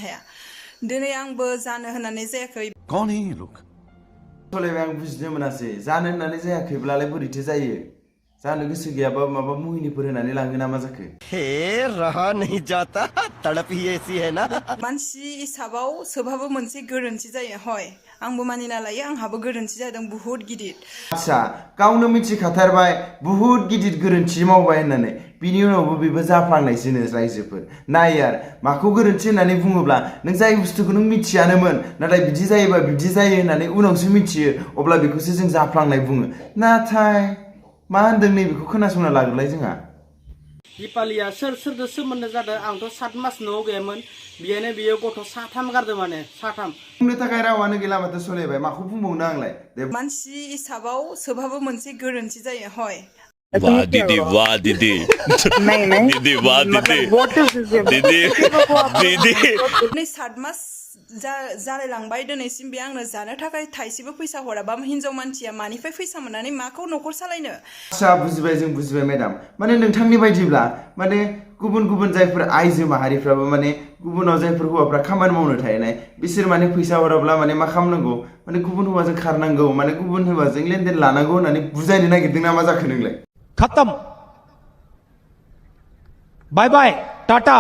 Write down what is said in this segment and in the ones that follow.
हाया दिनै आंबो जानो होननानै जायाखै कौन है ये लोग सलायबाय आं बुजिनो मोनासै जानो होननानै जायाखैब्लालाय बोरैथो जायो जानो गोसो गैयाबा माबा मुहिनिफोर होनानै लाङो ना मा जाखो हे रहा नहीं जाता तड़प ही ऐसी है ना मानसि हिसाबाव सोबहाबो मोनसे गोरोन्थि जायो हय आंबो मानिना लायो आंहाबो गोरोन्थि जादों बुहुत गिदिर आच्छा गावनो मिथिखाथारबाय बुहुत गिदिर गोरोन्थि मावबाय होननानै बिनि उनावबो बेबो जाफ्लांनायसोनो रायजोफोर नाय यार माखौ गोरोन्थि होननानै बुङोब्ला नों जाय बुस्थुखौ नों मिथियानोमोन नाथाय बिदि जायोबा बिदि जायो होननानै उनावसो मिथियो अब्ला बेखौसो जों जाफ्लांनाय बुङो नाथाय मा होनदों नैबेखौ खोनासंना लाग्रोलाय जोंहा दिपालिया सोरदो सोमोन्दो जादों आंथ' 7 मास न'आव गैयामोन बियानो बियो गथ' 3 गारदों माने 3 बुंनो थाखाय रावानो गैला माथो सलायबाय माखौ बुंबावनो आंलाय मानसि हिसाबाव सोबहाबो मोनसे गोरोन्थि जायो हय वाह दीदी दीदी दीदी वाह दीदी दीदी दीदी 7 मास जालायलांबाय दिनैसिम बे आंनो जानो थाखाय थाइसेबो फैसा हराबा हिनजाव मानसिया मानिफ्राय फैसा मोननानै माखौ न'खर सालायनो आच्छा बुजिबाय जों बुजिबाय मेडाम माने नोंथांनि बायदिब्ला माने गुबुन गुबुन जायफोर आइजो माहारिफ्राबो माने गुबुनाव जायफोर हौवाफ्रा खामानि मावनो थाहैनाय बिसोर माने फैसा हराब्ला माने मा खालामनांगौ माने गुबुन हौवाजों खारनांगौ माने गुबुन हौवाजों लेनदेन लानांगौ होननानै बुजायनो नागिरदों ना मा जाखो नोंलाय खत्म बाय बाय टाटा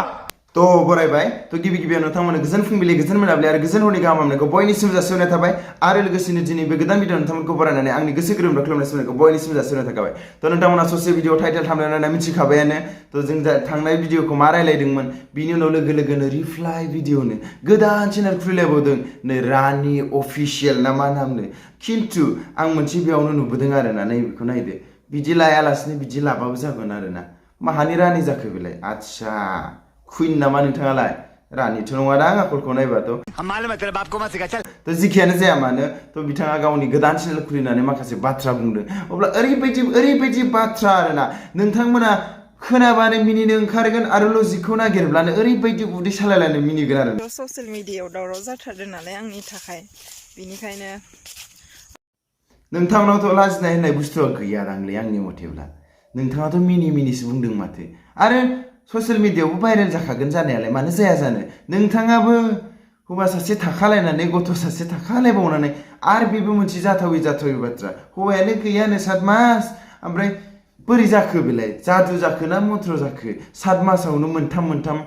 तो बरायबाय तो गिबि गिबियाव नोंथांमोननो गोजोन फुंबिलि गोजोन मोनाबिलि आरो गोजोन हरनि गाहाम हामलायनायखौ बयनिसिम जासिहरनाय थाबाय आरो लोगोसेनो दिनै बे गोदान भिडिअ नोंथांमोनखौ बरायनानै आंनि गोसो गोरबोनिफ्राय खुलुमनाय सिबिनायखौ बयनिसिम जासिहरनाय थाबाय तो नोंथांमोना ससे भिडिअ टाइटेल थामलायनानै मिथिखाबायानो तो जों थांनाय भिडिअखौ मा रायलायदोंमोन बिनि उनाव लोगो लोगोनो रिप्लाइ भिडिअनो गोदान चेनेल खुलिलायबावदों नै रानि अफिसियेल ना मा नामनो खिन्थु आं मोनसे बेयावनो नुबोदों आरोना नैबेखौ नायदो बिदि लायालासिनो बिदि लाबाबो जागोन आरोना माहानि रानि जाखो बेलाय आच्छा कुइन नामा नोंथाङालाय रानिथ' नङा दां आखलखौ नायबाथ' तो जिखियानो जाया मानो तो बिथाङा गावनि गोदान चेनेल खुलिनानै माखासे बाथ्रा बुंदों अब्ला ओरैबायदि बाथ्रा आरोना नोंथांमोना खोनाबानो मिनिनो ओंखारगोन आरो लजिकखौ नागिरब्लानो ओरैबायदि उदै सालायलायनो मिनिगोन आरो ससियेल मिडियायाव दावराव जाथारदों नालाय आंनि थाखाय बेनिखायनो नोंथांनावथ' लाजिनाय होननाय बुस्थुआ गैया दांलै आंनि मथेब्ला नोंथाङाथ' मिनिसो बुंदों माथो आरो ससियेल मिडियायावबो भाइरेल जाखागोन जानायालाय मानो जाया जानो नोंथाङाबो हौवा सासे थाखालायनानै गथ' सासे थाखालायबावनानै आरो बेबो मोनसे जाथावै बाथ्रा हौवायानो गैयानो 7 मास ओमफ्राय बोरै जाखो बेलाय जादु जाखो ना मन्त्र जाखो 7 मासावनो मोनथाम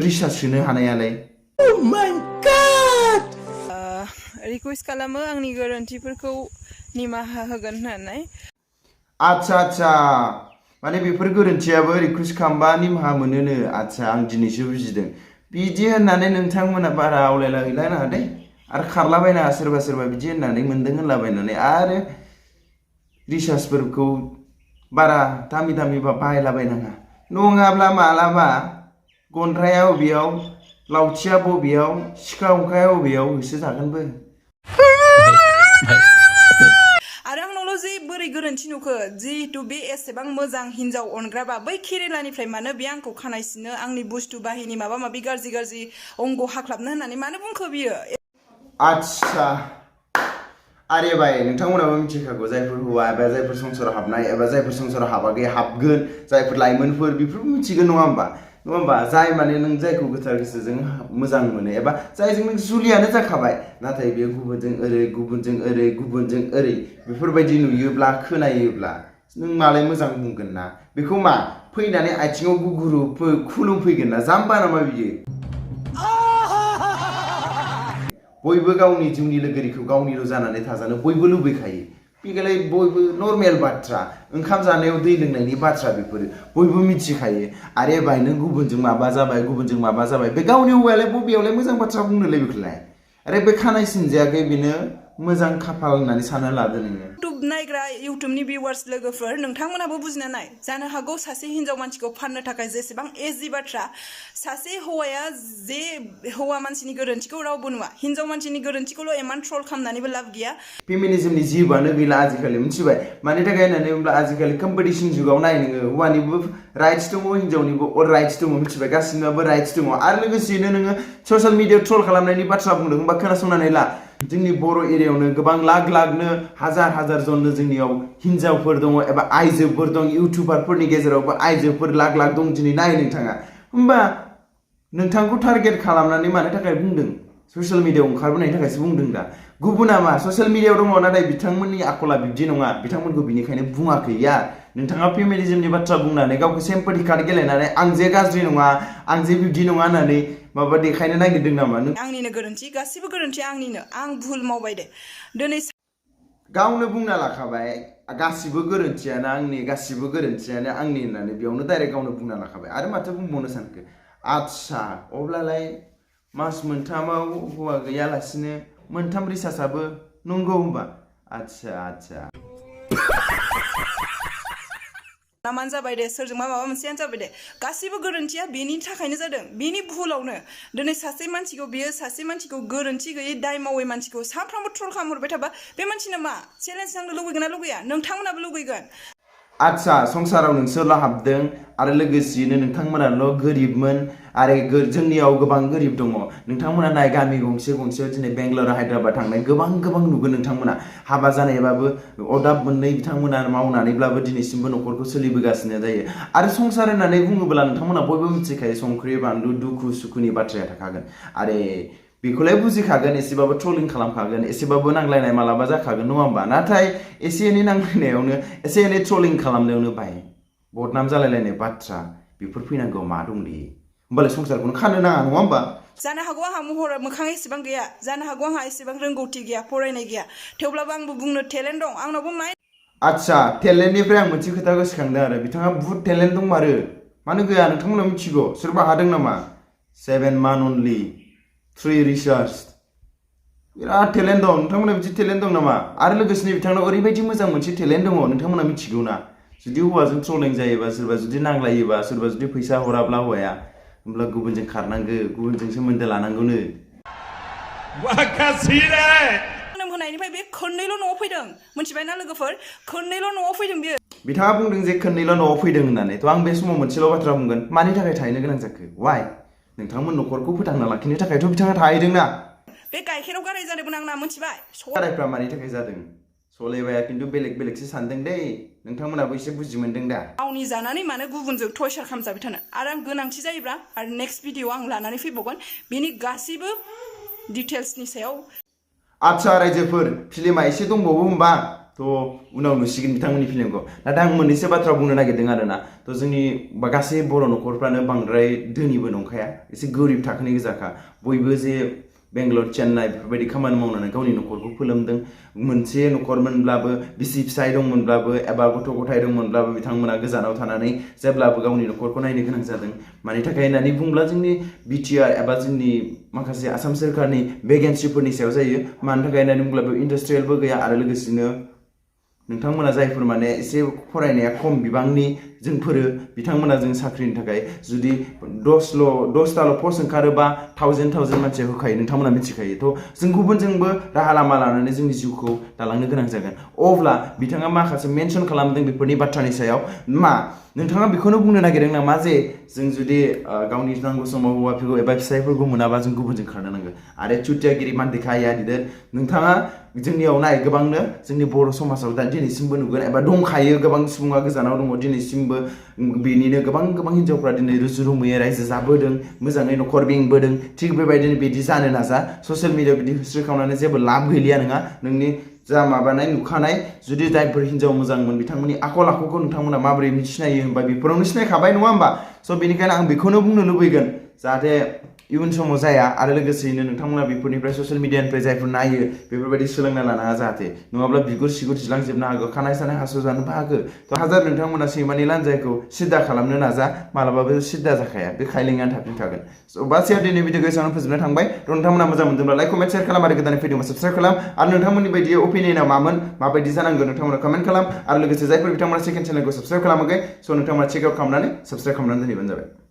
रिसार्च सोनो हानायालाय रिकुवेस्ट खालामो आंनि गोरोन्थिफोरखौ निमाहा होगोन होननानै आच्छा माने बेफोर गोरोन्थियाबो रिकुवेस्ट खालामबा निमाहा मोनोनो आच्छा आं दिनैसो बुजिदों बिदि होननानै नोंथांमोना बारा आवलायला गैलानाङा दे आरो खारलाबायनाङा सोरबा बिदि होननानै मोनदों होनलाबायनानै आरो रिसार्चफोरखौ बारा दामिबा बाहायलाबायनाङा नङाब्ला मालाबा गनद्राया बबेयाव लावथिया बबेयाव सिखा हुंखाया बबेयाव होसोजागोनबो आरो आंनावल' जि बोरै गोरोन्थि नुखो जिहेतु बे एसेबां मोजां हिनजाव अनग्राबा बै केरेलानिफ्राय मानो बे आंखौ खानाय सिनो आंनि बुस्थु बाहिनि माबा माबि गाज्रि अंग हाख्लाबनो होननानै मानो बुंखो बियो आच्छा आरे भाई नोंथांमोनाबो मिथिखागौ जायफोर हौवा एबा जायफोर संसाराव हाबनाय एबा जायफोर संसाराव हाबाखै हाबगोन जायफोर लाइमोनफोर बेफोरबो मिथिगोन नङा होमबा जाय माने नों जायखौ गोथार गोसोजों मोजां मोनो एबा जायजों नों जुलियानो जाखाबाय नाथाय बे गुबुनजों ओरै बेफोरबायदि नुयोब्ला खोनायोब्ला नों मालाय मोजां बुंगोन ना बेखौ मा फैनानै आथिङाव गुगुरु खुलुमफैगोन ना जाम्बा नामा बियो बयबो गावनि जिउनि लोगोरिखौ गावनिल' जानानै थाजानो बयबो लुबैखायो बेलाय बयबो नर्मेल बाथ्रा ओंखाम जानायाव दै लोंनायनि बाथ्रा बेफोरो बयबो मिथिखायो आरे भाइ नों गुबुनजों माबा जाबाय बे गावनि हौवायालाय बबेयावलाय मोजां बाथ्रा बुंनोलाय बेखौलाय आरे बे खानाय सिनजायाखै बेनो मोजां खाफाल होननानै सानना लादो नोङो इउटुब नायग्रा इउटुबनि भिउवार्स लोगोफोर नोंथांमोनाबो बुजिना नाय जानो हागौ सासे हिनजाव मानसिखौ फाननो थाखाय जेसेबां एजि बाथ्रा सासे हौवाया जे हौवा मानसिनि गोरोन्थिखौ रावबो नुवा हिनजाव मानसिनि गोरोन्थिखौल' इमान ट्रल खालामनानैबो लाब गैया फेमिनिजमनि जिबोआनो गैला आजिखालि मिथिबाय मानि थाखाय होननानै बुङोब्ला आजिखालि कम्पिटिसन जुगाव नाय नोङो हौवानिबो राइट्स दङ हिनजावनिबो राइट्स दङ मिथिबाय गासिनाबो राइट्स दङ आरो लोगोसेनो नोङो ससियेल मिडियायाव ट्रल खालामनायनि बाथ्रा बुंदों होनबा खोनासंनानै ला जोंनि बर' एरियायावनो गोबां लाखनो हाजार जननो जोंनियाव हिनजावफोर दङ एबा आइजोफोर दं इउटुबारफोरनि गेजेरावबो आइजोफोर लाख दं दिनै नाय नोंथाङा होमबा नोंथांखौ टारगेट खालामनानै मानो थाखाय बुंदों ससियेल मिडियायाव ओंखारबोनायनि थाखायसो बुंदों दा गुबुना मा ससियेल मिडियायाव दङ नाथाय बिथांमोननि आखला बिब्दि नङा बिथांमोनखौ बिनिखायनो बुङाखै या नोंथाङा फेमिनिज्मनि बाथ्रा बुंनानै गावखौ सेम्पाथि कार्ड गेलेनानै आं जे गाज्रि नङा आं जे बिब्दि नङा होननानै माबा देखायनो नागिरदों नामा आंनिनो गोरोन्थि गासिबो गोरोन्थि आंनिनो आं भुल मावबाय दे दिनै गावनो बुंना लाखाबाय गासिबो गोरोन्थियानो आंनि होननानै बेयावनो डाइरेक्ट गावनो बुंना लाखाबाय आरो माथो बुंबावनो सानखो आच्छा अब्लालाय मास मोनथामाव हौवा गैयालासिनो मोनथाम रिसार्चआबो नंगौ होनबा आच्छा नामानो जाबाय दे सोरजों माबा मोनसेयानो जाबाय दे गासिबो गोरोन्थिया बेनि थाखायनो जादों बेनि भुलावनो दिनै सासे मानसिखौ गोरोन्थि गैयै दाय मावै मानसिखौ सानफ्रामबो ट्रल खालामहरबाय थाबा बे मानसिना मा चेलेन्ज नांनो लुगैगोन ना लुगैया नोंथांमोनाबो लुगैगोन आच्छा संसाराव नोंसोरल' हाबदों आरो लोगोसेयैनो नोंथांमोनाल' गोरिबमोन आरो जोंनियाव गोबां गोरिब दङ नोंथांमोना नाय गामि गंसेयाव दिनै बेंगलर हायद्राबाद थांनाय गोबां नुगोन नोंथांमोना हाबा जानायबाबो अदाब मोननै बिथांमोना मावनानैब्लाबो दिनैसिमबो न'खरखौ सोलिबोगासिनो जायो आरो संसार होननानै बुङोब्ला नोंथांमोना बयबो मिथिखायो संख्रि बानलु दुखु सुखुनि बाथ्राया थाखागोन आरे बेखौलाय बुजिखागोन एसेबाबो ट्रलिं खालामखागोन एसेबाबो नांलायनाय मालाबा जाखागोन नङा होमबा नाथाय एसे एनै नांलायनायावनो एसे एनै ट्रलिं खालामनायावनो बाय बदनाम जालायलायनाय बाथ्रा बेफोर फैनांगौ मा दं दे होमबालाय संसारखौनो खानो नाङा नङा होमबा जानो हागौ आंहा महरा मोखां एसेबां गैया जानो हागौ आंहा एसेबां रोंगौथि गैया फरायनाय गैया थेवब्लाबो आंबो बुंनो टेलेन्ट दं आंनावबो आच्छा टेलेन्टनिफ्राय आं मोनसे खोथा गोसोखांदों आरो बिथाङा बुहुत टेलेन्ट दंमारो मानो गैया नोंथांमोना मिथिगौ सोरबा हादों नामा 7 months only 3 research बिराद टेलेन्ट दं नोंथांमोना बिदि टेलेन्ट दं नामा आरो लोगोसेनो बिथांनाव ओरैबायदि मोजां मोनसे टेलेन्ट दङ नोंथांमोना मिथिगौ ना जुदि हौवाजों ट्रलिं जायोबा सोरबा जुदि नांलायोबा सोरबा जुदि फैसा हराब्ला हौवाया होमब्ला गुबुनजों खारनांगौ गुबुनजों सोमोन्दो लानांगौनो जोनोम होनायनिफ्राय बे खननैल' न'आव फैदों मिथिबायना लोगोफोर खननैल' न'आव फैदों बियो बिथाङा बुंदों जे खननैल' न'आव फैदों होननानै थ' आं बे समाव मोनसेल' बाथ्रा बुंगोन मानि थाखाय थाहैनो गोनां जाखो वाइ नोंथांमोन न'खरखौ फोथांना लाखिनो थाखायथ' बिथाङा थाहैदोंना बे गाइखेराव गाराय जादोंमोन आंना मिथिबाय गारायफ्रा मानि थाखाय जादों सलेबाया खिन्थु बेलेगसो सानदों दै नोंथांमोनाबो एसे बुजि मोनदों दा गावनि जानानै मानो गुबुनजों टर्चार खालामजाबाय थानो आरो आं गोनांथि जायोब्ला आरो नेक्स्ट भिडिअ आं लानानै फैबावगोन बेनि गासैबो डिटेल्सनि सायाव आच्छा रायजोफोर फिल्मा एसे दंबावो होमबा थ' उनाव नुसिगोन बिथांमोननि फिल्मखौ नाथाय आं मोननैसो बाथ्रा बुंनो नागिरदों आरोना थ' जोंनि गासै बर' न'खरफ्रानो बांद्राय धोनिबो नंखाया एसे गोरिब थाखोनि गोजाखा बयबो जे बेंगलर चेन्नाइ बेफोरबायदि खामानि मावनानै गावनि न'खरखौ फोलोमदों मोनसे न'खरमोनब्लाबो बिसि फिसाय दंमोनब्लाबो एबा गथ' गथाय दंमोनब्लाबो बिथांमोना गोजानाव थानानै जेब्लाबो गावनि न'खरखौ नायनो गोनां जादों मानि थाखाय होननानै बुंब्ला जोंनि बिटिआर एबा जोंनि माखासे आसाम सोरखारनि भेकेन्सिफोरनि सायाव जायो मानि थाखाय होननानै बुंब्ला बेयाव इन्डास्ट्रियेलबो गैया आरो लोगोसेनो नोंथांमोना जायफोर माने एसे फरायनाया खम बिबांनि जोंफोरो बिथांमोना जों साख्रिनि थाखाय जुदि 10टाल' पस्ट ओंखारोबा 1000 मानसिया होखायो नोंथांमोना मिथिखायो थ' जों गुबुनजोंबो राहा लामा लानानै जोंनि जिउखौ दालांनो गोनां जागोन अब्ला बिथाङा माखासे मेनसन खालामदों बेफोरनि बाथ्रानि सायाव मा नोंथाङा बेखौनो बुंनो नागिरदों नामा जे जों जुदि गावनि नांगौ समाव हौवाफोरखौ एबा फिसायफोरखौ मोनाबा जों गुबुनजों खारनो नांगौ आरो चुटियागिरि मानदिखाया दिदोर नोंथाङा जोंनियाव नाय गोबांनो जोंनि बर' समाजाव दा दिनैसिमबो नुगोन एबा दंखायो गोबां सुबुङा गोजानाव दङ दिनैसिमबो बेनिनो गोबां हिन्जावफ्रा दिनै रुजु रुमुयै रायजो जाबोदों मोजाङै न'खर बेंबोदों थिग बेबायदिनो बिदि जानो नाजा ससियेल मिडियायाव बिदि होस्रिखावनानै जेबो लाब गैलिया नङा नोंनि जा माबानाय नुखानाय जुदि जायफोर हिन्जाव मोजांमोन बिथांमोननि आखल आखुखौ नोंथांमोना माबोरै मिथिनायो होनबा बेफोरावनो सिनायखाबाय नङा होमबा स' बेनिखायनो आं बेखौनो बुंनो लुबैगोन जाहाथे इयुन समाव जाया आरो लोगोसेयैनो नोंथांमोना बेफोरनिफ्राय ससियेल मिडियानिफ्राय जायफोर नायो बेफोरबायदि सोलोंना लानो हाया जाहाथे नङाब्ला बिगुर सिगुर जिलांजोबनो हागौ खानाय सानाय हास'जानोबो हागौ थ' हाजार नोंथांमोना सैमानि लान्जायखौ सिद्दा खालामनो नाजा मालाबाबो सिद्दा जाखाया बे खायलेंआनो थाफिनखागोन स' बासिया दिनै भिडिअखौ एसेयावनो फोजोबनो थांबाय थ' नोंथांमोना मोजां मोनदोंब्ला लाइक कमेन्ट शेयार खालाम आरो गोदान भिडिअखौ साबस्क्राइब खालाम आरो नोंथांमोननि बायदि अपिनियना मामोन माबायदि जानांगौ नोंथांमोना कमेन्ट खालाम आरो लोगोसे जायफोर बिथांमोना सेकेन्ड चेनेलखौ साबस्क्राइब खालामाखै स' नोंथांमोना चेक आउट खालामनानै साबस्क्राइब खालामनानै दोनहैबानो जाबाय